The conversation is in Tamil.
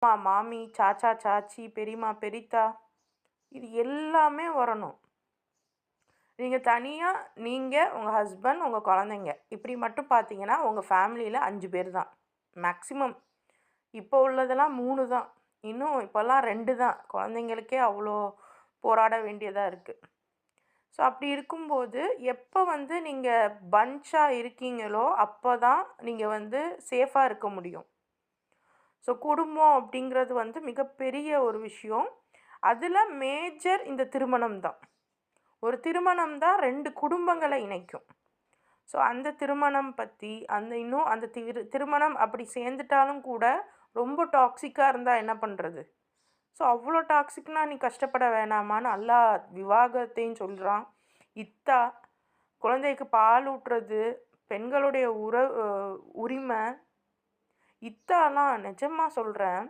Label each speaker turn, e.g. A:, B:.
A: மாமி, சாச்சா, சாச்சி, பெரியம்மா, பெரியத்தா இது எல்லாமே வரணும். நீங்க, உங்க ஹஸ்பண்ட், உங்க குழந்தைங்க இப்படி மட்டும் பார்த்தீங்கன்னா, உங்க ஃபேமிலியில 5 பேர் தான் மேக்ஸிமம். இப்போ உள்ளதெல்லாம் 3 தான். இன்னும் இப்போல்லாம் 2 தான். குழந்தைங்களுக்கே அவ்வளோ போராட வேண்டியதா இருக்கு. ஸோ அப்படி இருக்கும்போது, எப்போ வந்து நீங்க பன்ச்சா இருக்கீங்களோ, அப்போ தான் நீங்க வந்து சேஃபா இருக்க முடியும். ஸோ குடும்பம் அப்படிங்கிறது வந்து மிகப்பெரிய ஒரு விஷயம். அதில் மேஜர் இந்த திருமணம் தான். ஒரு திருமணம் தான் 2 குடும்பங்களை இணைக்கும். ஸோ அந்த திருமணம் பற்றி இன்னும் அந்த திருமணம் அப்படி சேர்ந்துட்டாலும் கூட ரொம்ப டாக்ஸிக்காக இருந்தால் என்ன பண்ணுறது? ஸோ அவ்வளோ டாக்ஸிக்னா நீ கஷ்டப்பட வேணாமான்னு அல்லாஹ் விவாகரத்தையும் சொல்கிறான். இத்தா, குழந்தைக்கு பால் ஊட்டுறது, பெண்களுடைய உரிமை, இத்தாலாம் நிஜமாக சொல்கிறேன்.